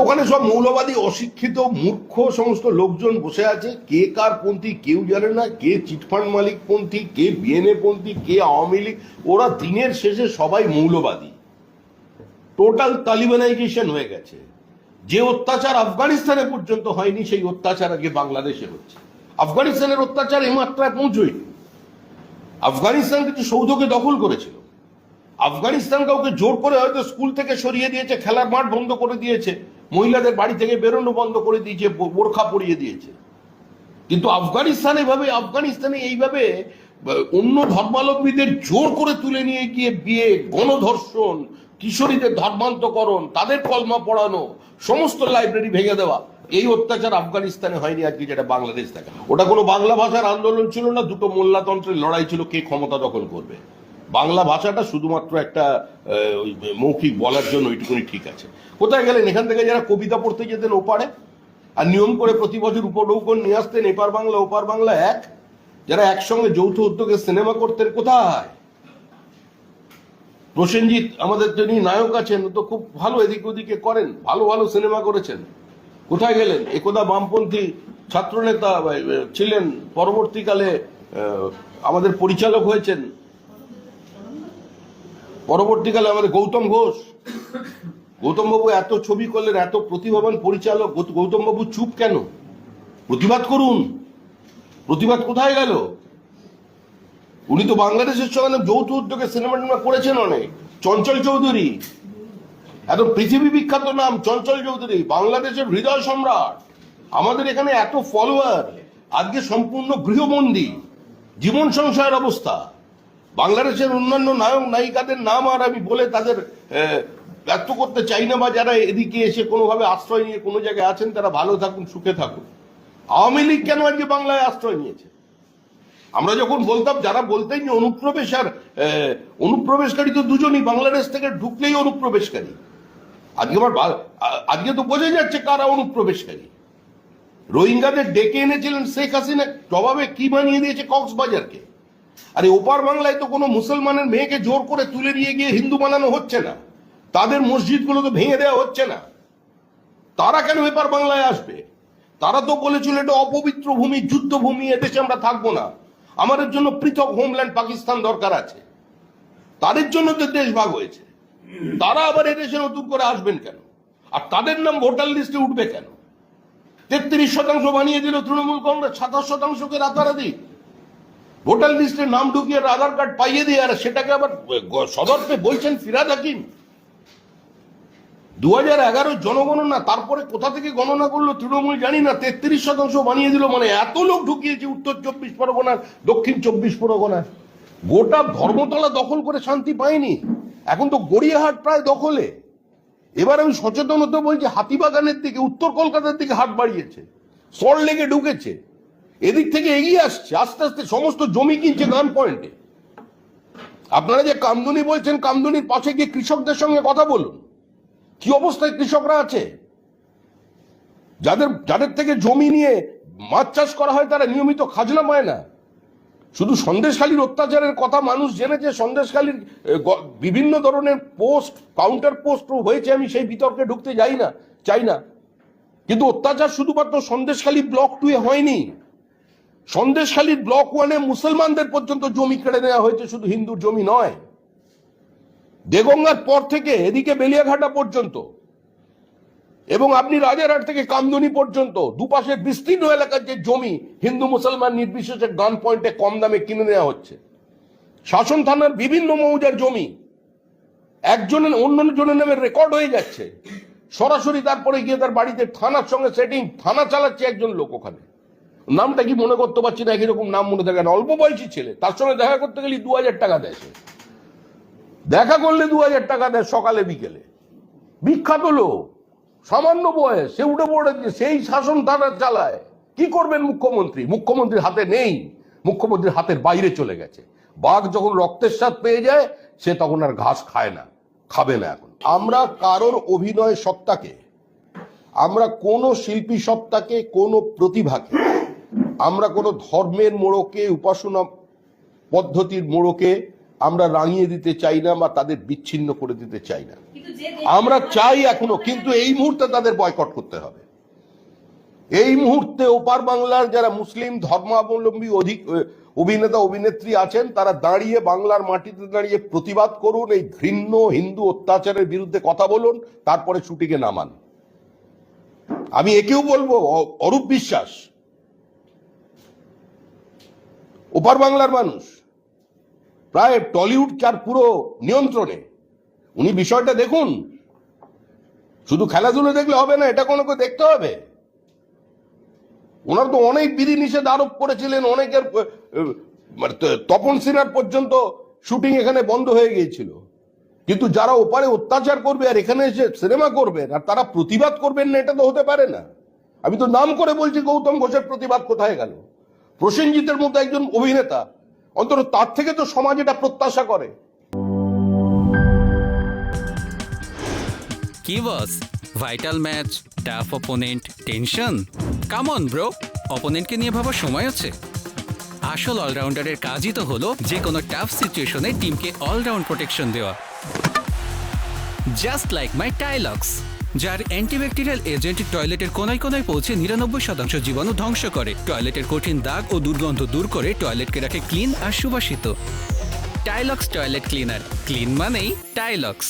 ওখানে সব মৌলবাদী অশিক্ষিত মূর্খ সমস্ত লোকজন বসে আছে, কে কার পন্থী কেউ জানে না, কে চিটফান্ড মালিক পন্থী, কে বিএনএ পন্থী, কে আওয়ামী লীগ। ওরা দিনের শেষে সবাই মৌলবাদী, টোটাল তালিবানাইজেশন হয়ে গেছে। যে অত্যাচার আফগানিস্তানে পর্যন্ত হয়নি সেই অত্যাচার আগে বাংলাদেশে হচ্ছে। আফগানিস্তানের অত্যাচার এই মাত্রায় পৌঁছয়নি। আফগানিস্তান কিছু সৌধকে দখল করেছিল, আফগানিস্তান কাউকে জোর করে হয়তো স্কুল থেকে সরিয়ে দিয়েছে, খেলার মাঠ বন্ধ করে দিয়েছে, মহিলাদের বাড়ি থেকে বেরোনো বন্ধ করে দিয়েছে, বোরখা পরিয়ে দিয়েছে। কিন্তু আফগানিস্তানে এইভাবে অন্য ধর্মাবলম্বীদের জোর করে তুলে নিয়ে গিয়ে বিয়ে, গণধর্ষণ, কিশোরীদের ধর্মান্তকরণ, তাদের কলমা পড়ানো, সমস্ত লাইব্রেরি ভেঙে দেওয়া, এই অত্যাচার আফগানিস্তানে হয়নি আজকে যেটা বাংলাদেশ থাকে। ওটা কোনো বাংলা ভাষার আন্দোলন ছিল না, দুটো মোল্লাতন্ত্রের লড়াই ছিল কে ক্ষমতা দখল করবে। বাংলা ভাষাটা শুধুমাত্র একটা মৌখিক বলার জন্য, ওইটুকুনি ঠিক আছে। কোথায় গেলেন? এখান থেকে যারা কবিতা পড়তে যেতেন ওপারে, আর নিয়ম করে প্রতি বছর উপনৌকন নিয়ে আসতেন, এপার বাংলা ওপার বাংলা এক, যারা একসঙ্গে যৌথ উদ্যোগে সিনেমা করতেন, কোথায়? প্রসেনজিৎ আমাদের যিনি নায়ক আছেন, তো খুব ভালো এদিক ওদিকে করেন, ভালো ভালো সিনেমা করেছেন, কোথায় গেলেন? একদা বামপন্থী ছাত্রনেতা ছিলেন, পরবর্তীকালে আমাদের পরিচালক হয়েছেন, পরবর্তীকালে আমাদের গৌতম ঘোষ। গৌতম বাবু এত ছবি করলেন, এত প্রতিভাবান পরিচালক, গৌতম বাবু চুপ কেন? প্রতিবাদ করুন। প্রতিবাদ কোথায় গেল? উনি তো বাংলাদেশের সঙ্গে যৌথ উদ্যোগে সিনেমা টিনেমা করেছেন অনেক। চঞ্চল চৌধুরী, এত পৃথিবী বিখ্যাত নাম চঞ্চল চৌধুরী, বাংলাদেশের হৃদয় সম্রাট। আমাদের এখানে এত ফলোয়ার, আজকে সম্পূর্ণ গৃহবন্দী, জীবন সংশয়ের অবস্থা। বাংলাদেশের অন্যান্য নায়ক নায়িকাদের নাম আর আমি বলে তাদের ব্যর্থ করতে চাই না, বা যারা এদিকে এসে কোনোভাবে আশ্রয় নিয়ে কোনো জায়গায় আছেন তারা ভালো থাকুন, সুখে থাকুন। আওয়ামী লীগ কেন আজকে বাংলায় আশ্রয় নিয়েছে? আমরা যখন বলতাম, যারা বলতেন যে অনুপ্রবেশ আর অনুপ্রবেশকারী তো দুজনই, বাংলাদেশ থেকে ঢুকলেই অনুপ্রবেশকারী। আজকে তো বোঝা যাচ্ছে কারা অনুপ্রবেশকারী। রোহিঙ্গাদের ডেকে এনেছিলেন শেখ হাসিনা, জবাবে কি বানিয়ে দিয়েছে? কক্সবাজারকে। আরে ওপার বাংলায় তো কোনো মুসলমানের মেয়েকে জোর করে তুলে নিয়ে গিয়ে হিন্দু বানানো হচ্ছে না, তাদের মসজিদগুলো তো ভেঙে দেওয়া হচ্ছে না। তারা কেন এপার বাংলায় আসবে? তারা তো বলেছিল এটা অপবিত্র ভূমি, যুদ্ধভূমি, এদেশে আমরা থাকবো না, আমাদের জন্য পৃথক হোমল্যান্ড পাকিস্তান দরকার আছে। তাদের জন্য তো দেশ ভাগ হয়েছে, তারা আবার এদেশে নতুন করে আসবেন কেন? আর তাদের নাম ভোটার লিস্টে উঠবে কেন? 33% বানিয়ে দিল তৃণমূল কংগ্রেস, 27%কে রাতারাতি ভোটার লিস্টে নাম ঢুকিয়ে আধার কার্ড পাইয়ে দিয়ে, আর সেটাকে আবার সদর্পে বলছেন ফিরহাদ হাকিম। 2011 জনগণনা, তারপরে কোথা থেকে গণনা করলো তৃণমূল জানি না, 33% বানিয়ে দিল। মানে এত লোক ঢুকিয়েছে উত্তর 24 পরগনার, দক্ষিণ 24 পরগনার। গোটা ধর্মতলা দখল করে শান্তি পায়নি, এখন তো গড়িয়াহাট প্রায় দখলে। এবার আমি সচেতন হতে বলছি, হাতিবাগানের দিকে, উত্তর কলকাতার দিকে হাট বাড়িয়েছে, সল্টলেকে ঢুকেছে, এদিক থেকে এগিয়ে আসছে, আস্তে আস্তে সমস্ত জমি কিনছে গান পয়েন্টে। আপনারা যে কামদুনি বলছেন, কামদুনির পাশে গিয়ে কৃষকদের সঙ্গে কথা বলুন, কি অবস্থায় কৃষকরা আছে। যাদের থেকে জমি নিয়ে মাছ চাষ করা হয় তারা নিয়মিত খাজনা পায় না। শুধু সন্দেশখালীর অত্যাচারের কথা মানুষ জেনেছে, সন্দেশখালীর বিভিন্ন ধরনের পোস্ট, কাউন্টার পোস্ট হয়েছে, আমি সেই বিতর্কে ঢুকতে চাই না। কিন্তু অত্যাচার শুধুমাত্র সন্দেশখালী ব্লক 2 এ হয়নি, সন্দেশখালীর ব্লক 1 এ মুসলমানদের পর্যন্ত জমি কেড়ে নেওয়া হয়েছে, শুধু হিন্দুর জমি নয়। দেগঙ্গার পর থেকে এদিকে বেলিয়াঘাটা পর্যন্ত, এবং আপনি রাজারহাট থেকে কামদুনি পর্যন্ত দুপাশের বিস্তীর্ণ এলাকার যে জমি হিন্দু মুসলমান নির্বিশেষে গান পয়েন্টে কম দামে কিনে নেওয়া হচ্ছে। শাসন থানার বিভিন্ন মৌজার জমি একজনের অন্য জনের নামে রেকর্ড হয়ে যাচ্ছে, সরাসরি তারপরে গিয়ে তার বাড়িতে থানার সঙ্গে সেটিং, থানা চালাচ্ছে একজন লোক। ওখানে নামটা কি মনে করতে পারছি না, একই রকম নাম মনে থাকে না, অল্প বয়সী ছেলে, তার সঙ্গে দেখা করতে গেলে 2000 টাকা দেয়, দেখা করলে 2000 টাকা দেয় সকালে বিকেলে। বিখ্যাত লোক, সামান্য বয়স, সে উঠে পড়েছে, সেই শাসন তারা চালায়। কি করবেন মুখ্যমন্ত্রী? মুখ্যমন্ত্রীর হাতে নেই, মুখ্যমন্ত্রীর হাতের বাইরে চলে গেছে। বাঘ যখন রক্তের স্বাদ পেয়ে যায়, সে তখন আর ঘাস খায় না, খাবে না। এখন আমরা কারোর অভিনয় সত্তাকে, আমরা কোনো শিল্পী সত্তাকে, কোনো প্রতিভাকে, আমরা কোনো ধর্মের মোড়কে, উপাসনা পদ্ধতির মোড়কে আমরা রাঙিয়ে দিতে চাই না, বা তাদের বিচ্ছিন্ন করে দিতে চাই না। আমরা চাই এখনো, কিন্তু এই মুহূর্তে তাদের বয়কট করতে হবে। এই মুহূর্তে ওপার বাংলার যারা মুসলিম ধর্মাবলম্বী অভিনেতা অভিনেত্রী আছেন, তারা দাঁড়িয়ে বাংলার মাটিতে দাঁড়িয়ে প্রতিবাদ করুন, এই ঘৃণ্য হিন্দু অত্যাচারের বিরুদ্ধে কথা বলুন, তারপরে শুটিংয়ে নামান। আমি একেও বলবো, অরূপ বিশ্বাস ওপার বাংলার মানুষ, প্রায় টলিউড চার পুরো নিয়ন্ত্রণে, উনি বিষয়টা দেখুন। শুধু খেলাধুলো দেখলে হবে না, এটা কোনো দেখতে হবে। ওনার তো অনেক বিধি নিষেধ আরোপ করেছিলেন, অনেকের তপন সিনহার পর্যন্ত শুটিং এখানে বন্ধ হয়ে গিয়েছিল। কিন্তু যারা ওপারে অত্যাচার করবে আর এখানে এসে সিনেমা করবেন আর তারা প্রতিবাদ করবেন না, এটা তো হতে পারে না। আমি তো নাম করে বলছি, গৌতম ঘোষের প্রতিবাদ কোথায় গেল? প্রসেনজিতের মতো একজন অভিনেতা, অন্তত তার থেকে তো সমাজ এটা প্রত্যাশা করে। কি boss, vital match, tough opponent, tension? Come on bro, অপোনেন্টকে নিয়ে ভাবার সময় আছে। আসল অলরাউন্ডারের কাজই তো হলো যে কোনো টাফ সিচুয়েশনে টিমকে অলরাউন্ড প্রোটেকশন দেওয়া। জাস্ট লাইক মাই টাইলক্স, যার অ্যান্টিব্যাকটেরিয়াল এজেন্ট টয়লেটের কোনায় কোনায় পৌঁছে 99% জীবাণু ধ্বংস করে, টয়লেটের কঠিন দাগ ও দুর্গন্ধ দূর করে টয়লেটকে রাখে ক্লিন আর সুবাসিত। টাইলক্স টয়লেট ক্লিনার, ক্লিন মানেই টাইলক্স।